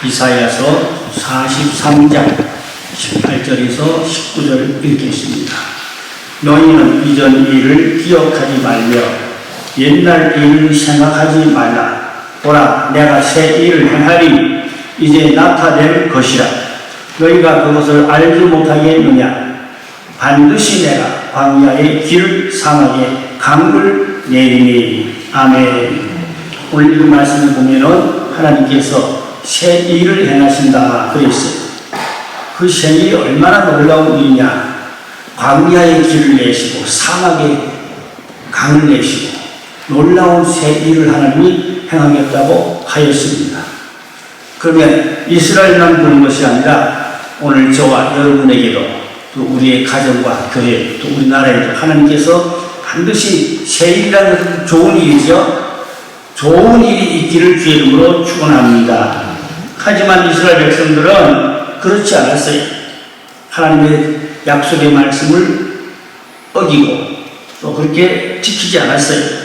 이사야서 43장 18절에서 19절을 읽겠습니다. 너희는 이전 일을 기억하지 말며 옛날 일을 생각하지 말라. 보라, 내가 새 일을 행하리. 이제 나타낼 것이라. 너희가 그것을 알지 못하겠느냐. 반드시 내가 광야의 길, 사막에 강을 내리니. 아멘. 오늘 이 말씀을 보면은 하나님께서 새 일을 행하신다 그랬어요. 그 새 일이 얼마나 놀라운 일이냐. 광야의 길을 내시고 사막에 강을 내시고 놀라운 새 일을 하나님이 행하겠다고 하였습니다. 그러면 이스라엘만 보는 것이 아니라 오늘 저와 여러분에게도 또 우리의 가정과 교회 또 우리나라에도 하나님께서 반드시 새 일이라는 것은 좋은 일이죠. 좋은 일이 있기를 주의 이름으로 축원합니다. 하지만 이스라엘 백성들은 그렇지 않았어요. 하나님의 약속의 말씀을 어기고 또 그렇게 지키지 않았어요.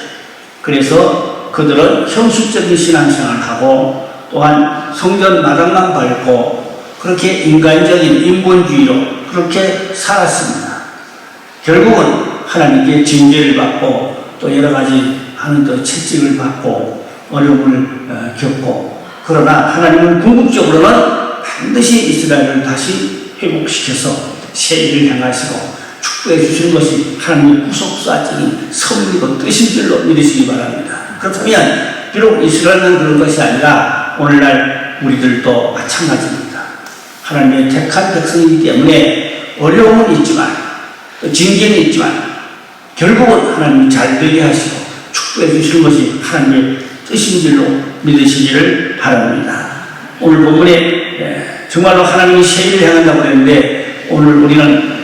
그래서 그들은 형식적인 신앙생활을 하고 또한 성전 마당만 밟고 그렇게 인간적인 인본주의로 그렇게 살았습니다. 결국은 하나님께 징계를 받고 또 여러 가지 하는 또 채찍을 받고 어려움을 겪고, 그러나 하나님은 궁극적으로는 반드시 이스라엘을 다시 회복시켜서 새 일을 행하시고 축복해 주시는 것이 하나님의 구속사적인 섭리고 뜻인 줄로 믿으시기 바랍니다. 그렇다면 비록 이스라엘은 그런 것이 아니라 오늘날 우리들도 마찬가지입니다. 하나님의 택한 백성이기 때문에 어려움은 있지만 또 징계는 있지만 결국은 하나님이 잘 되게 하시고 축복해 주시는 것이 하나님의 뜻인 줄로 믿으시기를 바랍니다. 오늘 본문에 정말로 하나님이 새 일을 향한다고 했는데 오늘 우리는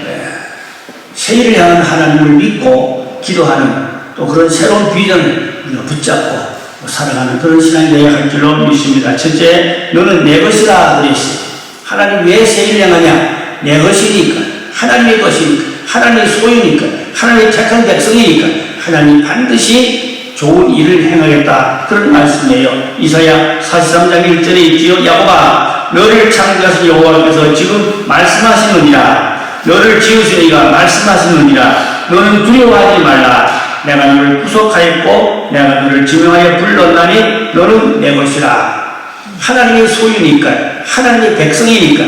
새 일을 향한 하나님을 믿고 기도하는 또 그런 새로운 비전을 우리가 붙잡고 살아가는 그런 신앙이 되어야 할 줄로 믿습니다. 첫째, 너는 내 것이라 그랬어요. 하나님 왜 새 일을 향하냐? 내 것이니까, 하나님의 것이니까, 하나님의 소유니까, 하나님의 택한 백성이니까 하나님 반드시 좋은 일을 행하겠다. 그런 말씀이에요. 이사야 43장 1절에 있지요. 야곱아, 너를 창조하신 여호와께서 지금 말씀하시느니라. 너를 지으신 이가 말씀하시느니라. 너는 두려워하지 말라. 내가 너를 구속하였고 내가 너를 지명하여 불렀나니 너는 내 것이라. 하나님의 소유니까, 하나님의 백성이니까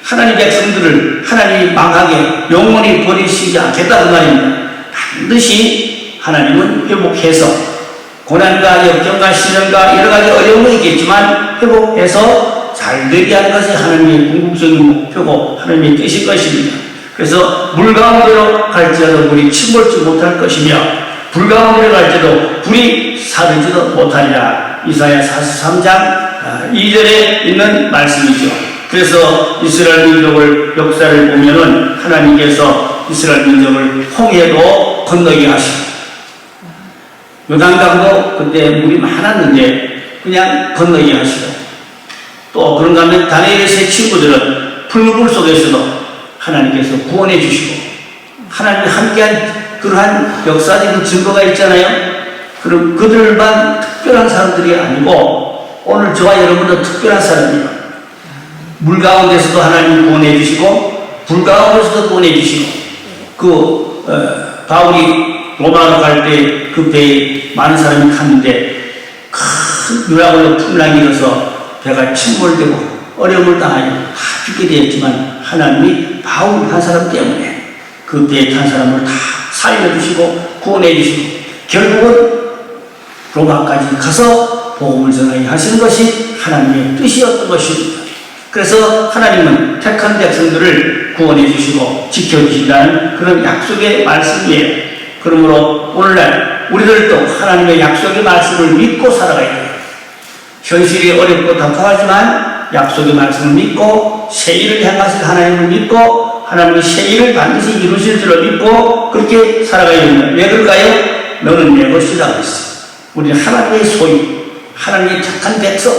하나님의 백성들을 하나님이 망하게 영원히 버리시지 않겠다는 말입니다. 반드시 하나님은 회복해서 고난과 역경과 시련과 여러 가지 어려움은 있겠지만 회복해서 잘 되게 하는 것이 하나님의 궁극적인 목표고 하나님의 뜻일 것입니다. 그래서 물 가운데로 갈지라도 물이 침몰지 못할 것이며 불 가운데로 갈지라도 불이 사르지도 못하리라. 이사야 43장 2절에 있는 말씀이죠. 그래서 이스라엘 민족을 역사를 보면은 하나님께서 이스라엘 민족을 홍해도 건너게 하시고 요단강도 그때 물이 많았는데 그냥 건너게 하시고 또 그런가 하면 다니엘의 세 친구들은 풀물 속에서도 하나님께서 구원해 주시고 하나님이 함께한 그러한 역사적인 증거가 있잖아요. 그럼 그들만 특별한 사람들이 아니고 오늘 저와 여러분도 특별한 사람이에요. 물 가운데서도 하나님이 구원해 주시고 불 가운데서도 구원해 주시고 바울이 로마로 갈 때 그 배에 많은 사람이 탔는데 큰 유라굴로 풍랑이 일어서 배가 침몰되고 어려움을 당하여 다 죽게 되었지만 하나님이 바울 한 사람 때문에 그 배에 탄 사람을 다 살려주시고 구원해 주시고 결국은 로마까지 가서 복음을 전하게 하시는 것이 하나님의 뜻이었던 것입니다. 그래서 하나님은 택한 백성들을 구원해 주시고 지켜주신다는 그런 약속의 말씀이에요. 그러므로 오늘날 우리들도 하나님의 약속의 말씀을 믿고 살아가야 돼요. 현실이 어렵고 답답하지만 약속의 말씀을 믿고 새 일을 향하실 하나님을 믿고 하나님의 새 일을 반드시 이루실 줄을 믿고 그렇게 살아가야 됩니다. 왜 그럴까요? 너는 내 것이라고 했어요. 우리는 하나님의 소유, 하나님의 착한 백성,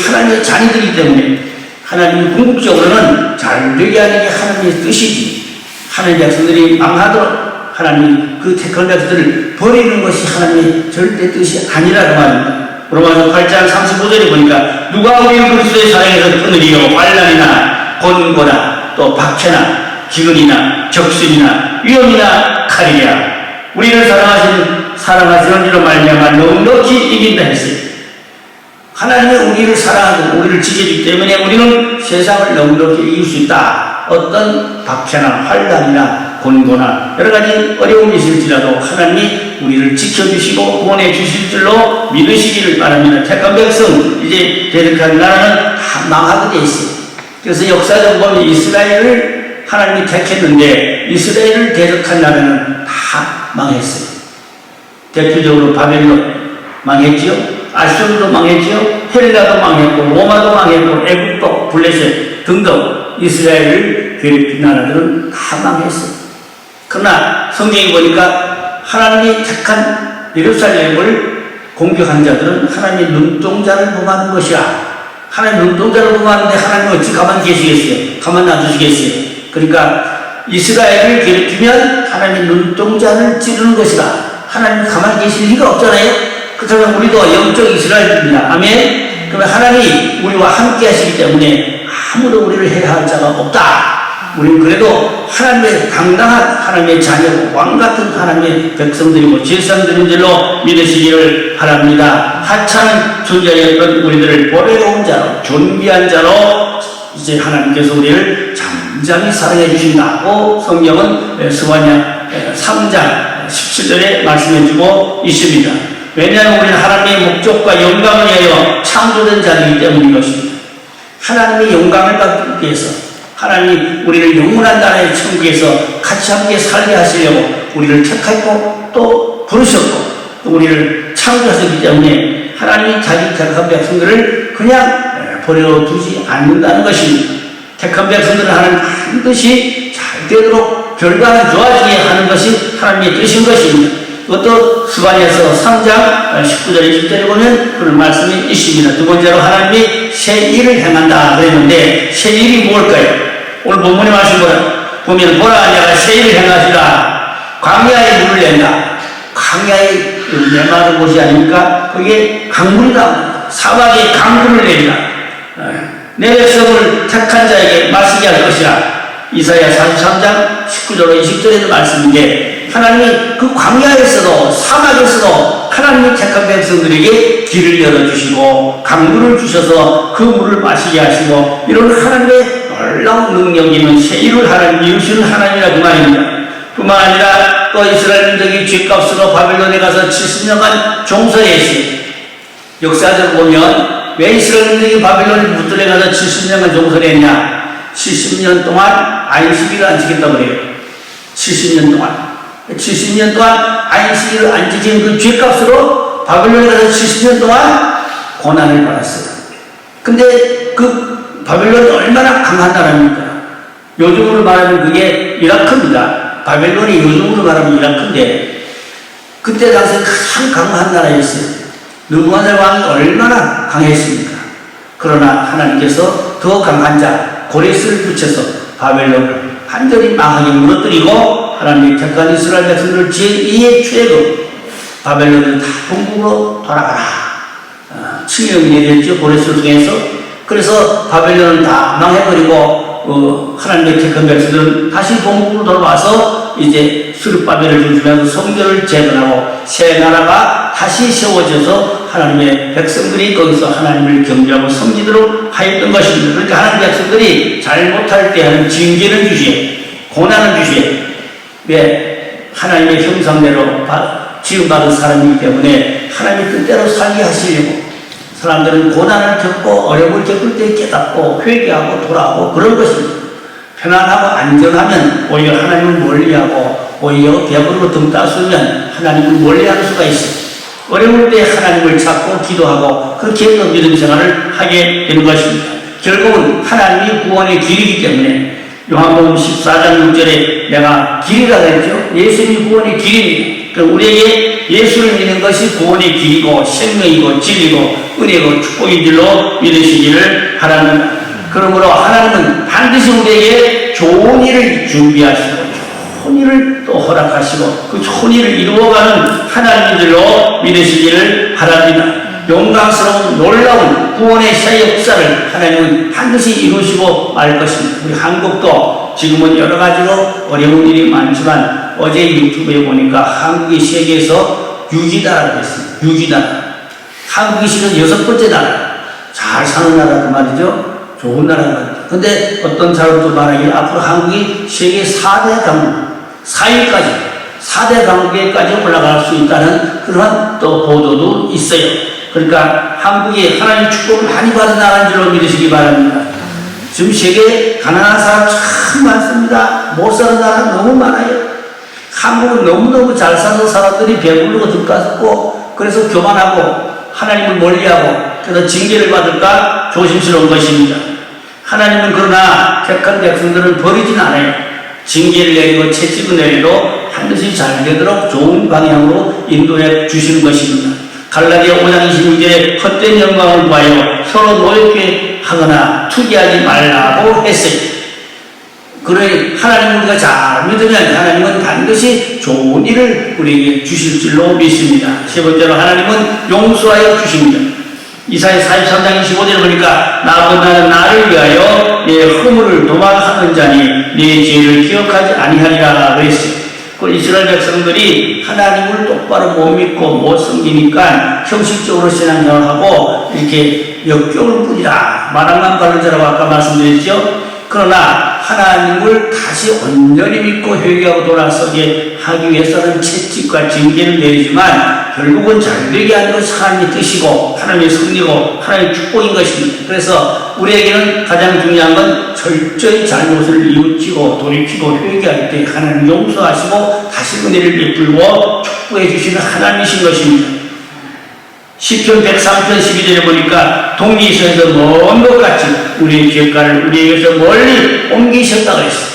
하나님의 자녀들이기 때문에 하나님이 궁극적으로는 잘 되게 하는 게 하나님의 뜻이지 하나님의 백성들이 망하도록 하나님이 그 택한 백성들을 버리는 것이 하나님의 절대 뜻이 아니라는 말입니다. 로마서 8장 35절에 보니까 누가 우리를 그리스도의 사랑에서 끊으리요 환난이나 곤고나 또 박해나 기근이나 적신이나 위험이나 칼이랴. 우리를 사랑하시는 이로 말미암아 넉넉히 이긴다 했어요. 하나님은 우리를 사랑하고 우리를 지켜주기 때문에 우리는 세상을 넉넉히 이길 수 있다. 어떤 박해나 환난이나 곤고나 여러 가지 어려움이 있을지라도 하나님이 우리를 지켜주시고 구원해 주실 줄로 믿으시기를 바랍니다. 택한 백성, 이제 대적한 나라는 다 망하게 돼 있어요. 그래서 역사적으로 보면 이스라엘을 하나님이 택했는데 이스라엘을 대적한 나라는 다 망했어요. 대표적으로 바벨론 망했지요. 아수르도 망했지요. 헬라도 망했고 로마도 망했고 애국도 블레셋 등등 이스라엘을 괴롭힌 나라들은 다 망했어요. 그러나 성경에 보니까 하나님이 택한 예루살렘을 공격한 자들은 하나님의 눈동자를 범하는 것이야. 하나님 눈동자를 범하는데 하나님 어찌 가만히 계시겠어요? 가만 놔두시겠어요? 그러니까 이스라엘을 괴롭히면 하나님의 눈동자를 찌르는 것이다. 하나님 가만히 계실 리가 없잖아요. 그렇다면 우리도 영적 이스라엘입니다. 아멘. 그러면 하나님이 우리와 함께 하시기 때문에 아무도 우리를 해야 할 자가 없다. 우리는 그래도 하나님의 당당한 하나님의 자녀고 왕같은 하나님의 백성들이고 제사장들인 줄로 믿으시기를 바랍니다. 하찮은 존재였던 우리들을 보배로운 자로 존귀한 자로 이제 하나님께서 우리를 잠잠히 사랑해 주신다고 성경은 스바냐 3장 17절에 말씀해 주고 있습니다. 왜냐하면 우리는 하나님의 목적과 영광을 위하여 창조된 자이기 때문인 것입니다. 하나님의 영광을 받기 위해서 하나님이 우리를 영원한 나라의 천국에서 같이 함께 살게 하시려고 우리를 택하고 또 부르셨고 또 우리를 창조하셨기 때문에 하나님이 자기 택한 백성들을 그냥 버려두지 않는다는 것입니다. 택한 백성들은 하나님 반드시 잘 되도록 결과는 좋아지게 하는 것이 하나님의 뜻인 것입니다. 그것도 스바냐서 3장 19절 20절에 보면 그런 말씀이 있습니다. 두 번째로 하나님이 새 일을 행한다 그랬는데 새 일이 뭘까요? 오늘 본문의 말씀 보면 보라 내가 새 일을 행하시라. 광야에 물을 낸다. 광야에 메마른 곳이 아닙니까? 그게 강물이다. 사막에 강물을 낸다. 내 백성을 택한 자에게 마시게 할 것이라. 이사야 43장 19절 20절에도 말씀인데 하나님이 그 광야에서도 사막에서도 하나님이 택한 백성들에게 길을 열어주시고 강물을 주셔서 그 물을 마시게 하시고 이런 하나님의 놀라운 능력 있는 새 일을 하나님 이루시는 하나님이라고 말입니다. 뿐만 아니라 또 이스라엘 민족이 죗값으로 바벨론에 가서 70년간 종살이했어요. 역사적으로 보면 왜 이스라엘 민족이 바벨론에 붙들려 가서 70년간 종살이했냐? 70년 동안 안식일을 안 지켰다고 그래요. 70년 동안 안식일을 안 지킨 그 죗값으로 바벨론에 가서 70년 동안 고난을 받았어요. 근데 그 바벨론이 얼마나 강한 나라입니까? 요즘으로 말하면 그게 이라크입니다. 바벨론이 요즘으로 말하면 이라크인데 그때 당시에 가장 강한 나라였어요. 느부갓네살 왕이 얼마나 강했습니까? 그러나 하나님께서 더 강한 자 고레스를 붙여서 바벨론을 완전히 망하게 무너뜨리고 하나님의 택한 이스라엘 백성들을 제2의 최고 바벨론을 다 동국으로 돌아가라. 칙령이 내렸죠. 고레스를 통해서. 그래서 바벨론을 다 망해버리고 하나님의 택한 백성들은 다시 동국으로 돌아와서 이제 스룹바벨을 중심해서 성전을 재건하고 새 나라가 다시 세워져서 하나님의 백성들이 거기서 하나님을 경배하고 섬기도록 하였던 것입니다. 그러니까 하나님의 백성들이 잘못할 때 하는 징계는 주시에 고난은 주시에 왜 하나님의 형상대로 지음받은 사람이기 때문에 하나님의 뜻대로 살게 하시려고 사람들은 고난을 겪고 어려움을 겪을 때 깨닫고 회개하고 돌아오고 그런 것입니다. 편안하고 안전하면 오히려 하나님을 멀리하고 오히려 배부르고 등 따스우면 하나님을 멀리하는 수가 있어요. 어려울 때 하나님을 찾고 기도하고 그렇게 해서 믿음 생활을 하게 되는 것입니다. 결국은 하나님이 구원의 길이기 때문에 요한복음 14장 6절에 내가 길이라 그랬죠. 예수님이 구원의 길입니다. 그러니까 우리에게 예수를 믿는 것이 구원의 길이고 생명이고 진리고 은혜고 축복인 줄로 믿으시기를 바랍니다. 그러므로 하나님은 반드시 우리에게 좋은 일을 준비하시고 좋은 일을 또 허락하시고 그 좋은 일을 이루어가는 하나님인 줄로 믿으시기를 바랍니다. 영광스러운 놀라운 구원의 새 역사를 하나님은 반드시 이루시고 말 것입니다. 우리 한국도 지금은 여러 가지로 어려운 일이 많지만 어제 유튜브에 보니까 한국이 세계에서 6위다라고 했습니다. 6위다. 한국이 지금 6번째 나라. 잘 사는 나라도 말이죠. 좋은 나라도 말이죠. 근데 어떤 사람도 말하기를 앞으로 한국이 세계 4대 강국, 4대 강국에까지 올라갈 수 있다는 그런 또 보도도 있어요. 그러니까 한국이 하나님 축복을 많이 받은 나라인 줄로 믿으시기 바랍니다. 지금 세계에 가난한 사람 참 많습니다. 못 사는 나라 너무 많아요. 한국은 너무너무 잘 사는 사람들이 배부르고 득가고 그래서 교만하고 하나님을 멀리하고 그래서 징계를 받을까 조심스러운 것입니다. 하나님은 그러나 택한 백성들을 버리진 않아요. 징계를 내리고 채찍을 내리도 반드시 잘 되도록 좋은 방향으로 인도해 주시는 것입니다. 갈라디아 5장 26절에 헛된 영광을 구하여 서로 노엽게 하거나 투기하지 말라고 했어요. 그러니 하나님을 우리가 잘 믿으면 하나님은 반드시 좋은 일을 우리에게 주실 줄로 믿습니다. 세 번째로 하나님은 용서하여 주십니다. 이사야 43장 25절을 보니까 나는 나를 위하여 내 허물을 도말하는 자니 내 죄를 기억하지 아니하리라 그랬어요. 그 이스라엘 백성들이 하나님을 똑바로 못 믿고 못 섬기니까 형식적으로 신앙생활하고 이렇게 역겨울 뿐이라 마당만 바른 자라고 아까 말씀드렸죠. 그러나 하나님을 다시 온전히 믿고 회개하고 돌아서게 하기 위해서는 채찍과 징계를 내리지만 결국은 잘되게 하는 것이 하나님의 뜻이고 하나님의 승리고 하나님의 축복인 것입니다. 그래서 우리에게는 가장 중요한 건 철저히 잘못을 뉘우치고 돌이키고 회개할 때 하나님 용서하시고 다시 은혜를 베풀고 축복해 주시는 하나님이신 것입니다. 시편 103편 12절에 보니까 동리에서 먼 것 같이 우리의 죄가를 우리에게서 멀리 옮기셨다고 했어요.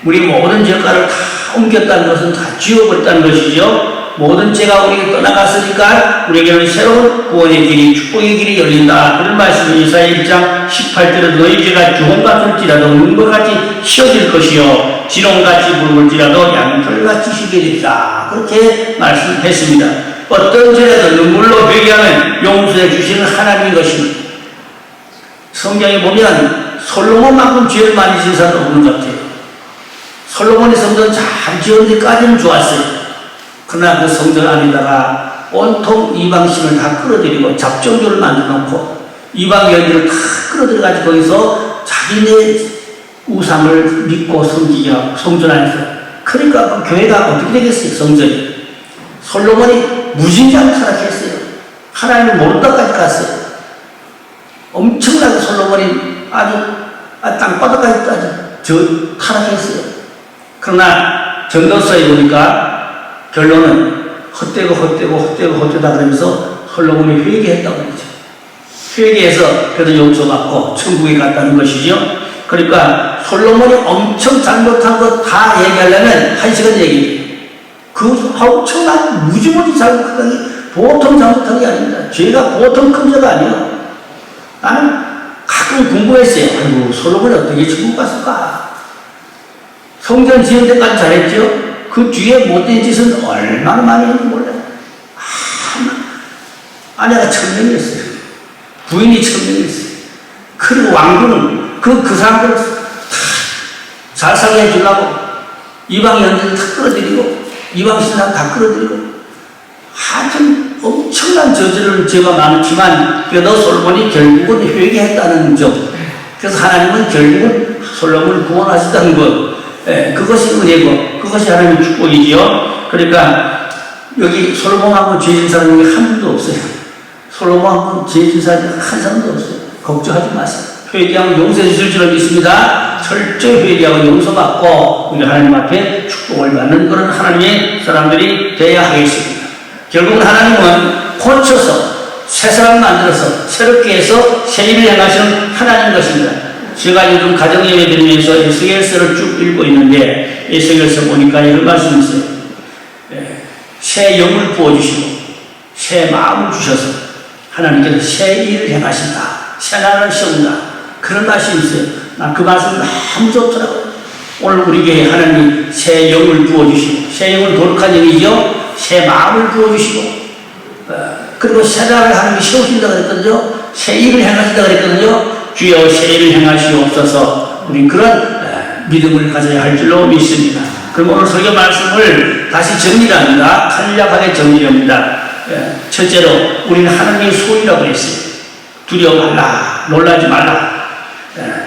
우리 모든 죄가를 다 옮겼다는 것은 다 지워버렸다는 것이죠. 모든 죄가 우리에게 떠나갔으니까 우리에게는 새로운 구원의 길이 축복의 길이 열린다. 그런 말씀을 이사야 1장 18절에 너희 죄가 주홍 같을지라도 눈과 같이 휘어질 것이요 지롱같이 붉을지라도 양털같이 희게 되리라. 그렇게 말씀했습니다. 어떤 죄라도 눈물로 회개하면 용서해 주시는 하나님인 것입니다. 성경에 보면 솔로몬만큼 죄를 많이 지은 사람은 없는 것 같아요. 솔로몬의 성전 잘 지었는데까지는 좋았어요. 그러나 그 성전 안에다가 온통 이방신을 다 끌어들이고 잡종교를 만들어놓고 이방 여인들을 다 끌어들여가지고 거기서 자기네 우상을 믿고 섬기게 하고 성전 안에서. 그러니까 그 교회가 어떻게 되겠어요, 성전이. 솔로몬이 무진장 타락했어요. 하나님을 모른다까지 갔어요. 엄청나게 솔로몬이 아주 땅바닥까지 타락했어요. 그러나 전도서에 보니까 결론은 헛되다 그러면서 솔로몬이 회개했다고 그러죠. 회개해서 그래도 용서받고 천국에 갔다는 것이죠. 그러니까 솔로몬이 엄청 잘못한 거 다 얘기하려면 1시간 얘기해요. 그 엄청난 무지무지 잘못한 게 보통 잘못한 게 아닙니다. 죄가 보통 큰 죄가 아니에요. 나는 가끔 궁금했어요. 아이고, 솔로몬이 어떻게 천국 갔을까? 성전 지은 데까지 잘했죠? 그 뒤에 못된 짓은 얼마나 많이 했는지 몰라요. 아내가 1000명이었어요. 부인이 1000명이었어요. 그리고 왕궁은 그 사람들을 다 잘 살게 해주려고 이방 여인들 다 끌어들이고 이방 신랑 다 끌어들이고 하여튼 엄청난 저지를 죄가 많지만 그래도 솔로몬이 결국은 회개했다는 점. 그래서 하나님은 결국은 솔로몬을 구원하셨다는 것. 그것이 은혜고 그것이 하나님의 축복이지요. 그러니까 여기 솔로몬하고 죄진 사람이 한 분도 없어요. 솔로몬하고 죄진 사람이 한 사람도 없어요. 걱정하지 마세요. 회개하면 용서해 주실 줄 믿습니다. 철저히 회개하고 용서받고 우리 하나님 앞에 축복을 받는 그런 하나님의 사람들이 되어야 하겠습니다. 결국은 하나님은 고쳐서 새 사람 만들어서 새롭게 해서 새 일을 행하시는 하나님 것입니다. 제가 요즘 가정예배 드리면서 에스겔서를 쭉 읽고 있는데 에스겔서 보니까 이런 말씀이 있어요. 새 영을 부어주시고 새 마음을 주셔서 하나님께서 새 일을 행하신다. 새 나라를 세운다. 그런 말씀이 있어요. 난 그 말씀이 너무 좋더라고요. 오늘 우리 교회에 하나님이 새 영을 부어주시고 새 영은 거룩한 영이죠. 새 마음을 부어주시고 그리고 새 날을 하나님이 세우신다고 그랬거든요. 새 일을 행하신다고 그랬거든요. 주여 새 일을 행하시옵소서. 우리 그런 믿음을 가져야 할 줄로 믿습니다. 그럼 오늘 설교 말씀을 다시 정리합니다. 간략하게 정리합니다. 첫째로 우리는 하나님의 소유라고 했어요. 두려워 말라, 놀라지 말라.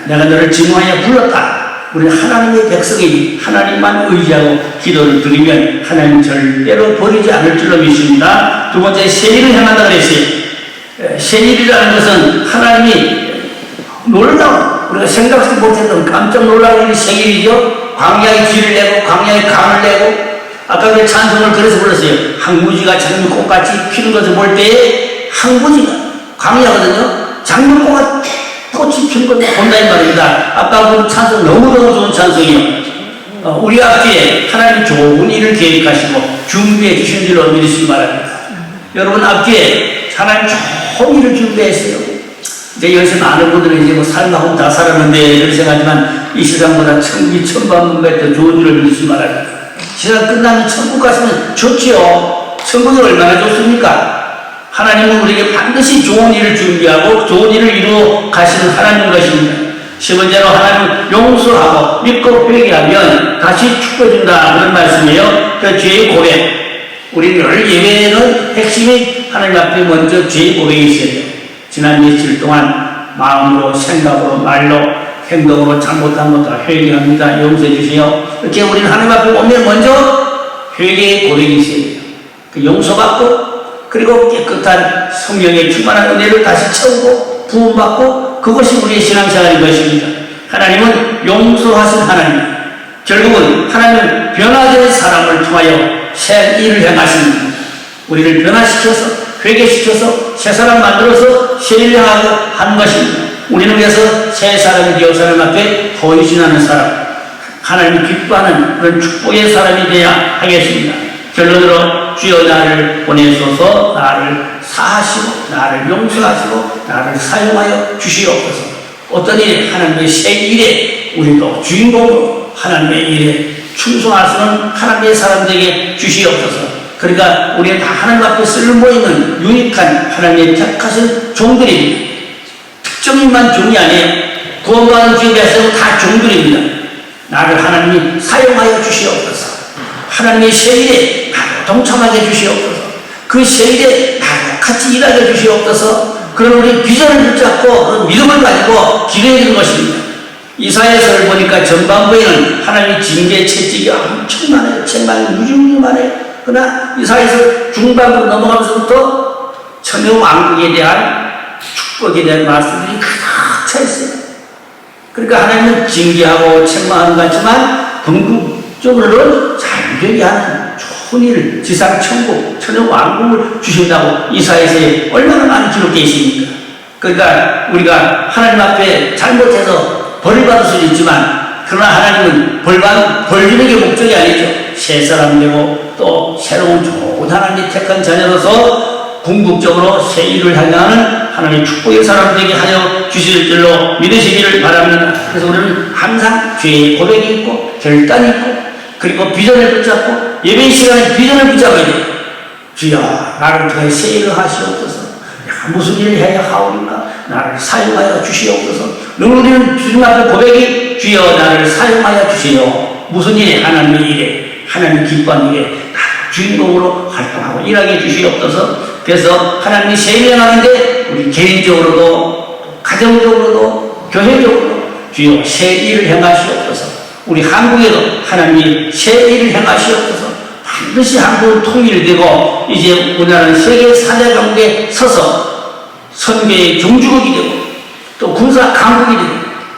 내가 너를 증오하여 불렀다. 우리는 하나님의 백성이 하나님만 의지하고 기도를 드리면 하나님 절대로 버리지 않을 줄로 믿습니다. 두 번째, 새 일을 행한다고 그랬어요. 새 일이라는 것은 하나님이 놀라운, 우리가 생각하지 못했던 깜짝 놀라운 일이 새 일이죠. 광야의 쥐를 내고 광야의 강을 내고, 아까 그 찬송을 그래서 불렀어요. 항무지가 장미꽃같이 피는 것을 볼 때에, 항무지가 광야거든요. 장미꽃같이 꽃이 피는 것을 본다 이 말입니다. 아까 그 찬송 너무너무 좋은 찬송이에요. 우리 앞뒤에 하나님 좋은 일을 계획하시고 준비해 주신 줄로 믿으시기 바랍니다. 여러분 앞뒤에 하나님 좋은 일을 준비했어요. 이제 요새 많은 분들은 이제 뭐 삶하고 다 살았는데 이렇게 생각하지만 이 세상보다 천기 천반문가 더 좋은 일을 믿으시기 바랍니다. 세상 끝나면 천국 가시면 좋지요. 천국이 얼마나 좋습니까? 하나님은 우리에게 반드시 좋은 일을 준비하고 좋은 일을 이루어 가시는 하나님인 것입니다. 세 번째로 하나님은 용서하고 믿고 회개하면 다시 축복해준다 그런 말씀이에요. 그 죄의 고백. 우리 늘 예배에는 핵심이 하나님 앞에 먼저 죄의 고백이 있어야 돼요. 지난 며칠 동안 마음으로 생각으로 말로 행동으로 잘못한 것 다 회개합니다. 용서해 주세요. 이렇게 우리는 하나님 앞에 오면 먼저 회개의 고백이 있어야 돼요. 그 용서받고 그리고 깨끗한 성령의 충만한 은혜를 다시 채우고 부음받고 그것이 우리의 신앙생활인 것입니다. 하나님은 용서하신 하나님. 결국은 하나님은 변화된 사람을 통하여 새 일을 행하십니다. 우리를 변화시켜서 회개시켜서 새 사람 만들어서 새 일을 한 것입니다. 우리는 그래서 새 사람이 되어 사람 앞에 헌신하는 사람, 하나님 기뻐하는 그런 축복의 사람이 되어야 하겠습니다. 결론으로 주여 나를 보내소서, 나를 사하시고 나를 용서하시고 나를 사용하여 주시옵소서. 어떤 일에 하나님의 새 일에 우리도 주인공으로 하나님의 일에 충성할 수 있는 하나님의 사람들에게 주시옵소서. 그러니까 우리는 다 하나님 앞에 쓸모있는 유익한 하나님의 택하신 종들입니다. 특정인만 종이 아니에요. 구원받은 주의 백성은 다 종들입니다. 나를 하나님이 사용하여 주시옵소서. 하나님의 새 일에 나도 동참하게 주시옵소서. 그 새 일에 나도 같이 일하게 주시옵소서. 그런 우리 비전을 붙잡고 그런 믿음을 가지고 기도해 주는 것입니다. 이사야서를 보니까 전반부에는 하나님의 징계 채찍이 엄청 많아요. 책망이 무지무지 많아요. 그러나 이사야서 중반부로 넘어가면서부터 천여 왕국에 대한 축복에 대한 말씀들이 가득 차 있어요. 그러니까 하나님은 징계하고 책망하는 것 같지만 궁극적으로는 잘 되게 하는 좋은 일, 지상 천국, 천여 왕국을 주신다고 이사야서에 얼마나 많이 기록되어 있습니까? 그러니까 우리가 하나님 앞에 잘못해서 벌을 받을 수는 있지만 그러나 하나님은 벌 주는 게 목적이 아니죠. 새 사람 되고 또 새로운 좋은 하나님이 택한 자녀로서 궁극적으로 새 일을 향하는 하나님의 축복의 사람 되게 하여 주실 줄로 믿으시기를 바랍니다. 그래서 우리는 항상 죄의 고백이 있고 결단이 있고 그리고 비전을 붙잡고 예배 시간에 비전을 붙잡아야 돼요. 주여 나를 통해 새 일을 하시옵소서. 무슨 일을 해야 하오리나 나를 사용하여 주시옵소서. 늘 우리는 주님 앞에 고백이 주여 나를 사용하여 주시오. 무슨 일에? 하나님의 일에, 하나님 기뻐하는 일에 주인공으로 활동하고 일하게 주시옵소서. 그래서 하나님이 새 일을 하는데 우리 개인적으로도 가정적으로도 교회적으로 주여 새 일을 행하시옵소서. 우리 한국에도 하나님이 새 일을 행하시옵소서. 반드시 한국은 통일되고 이제 우리나라는 세계 4대 강국에 서서 선교의 종주국이 되고 또 군사 강국이 되고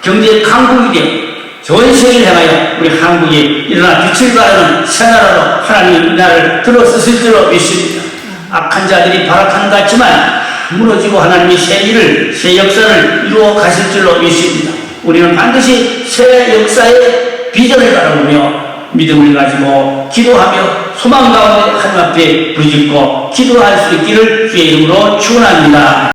경제 강국이 되고 전 세계를 향하여 우리 한국이 일어나 빛을 발하는 새 나라로 하나님이 이 나라를 들어서실 줄로 믿습니다. 악한 자들이 발악하는 것 같지만 무너지고 하나님이 새 일을, 새 역사를 이루어 가실 줄로 믿습니다. 우리는 반드시 새 역사의 비전을 바라보며 믿음을 가지고 기도하며 소망 가운데 하나님 앞에 부르짖고 기도할 수 있기를 주의 이름으로 축원합니다.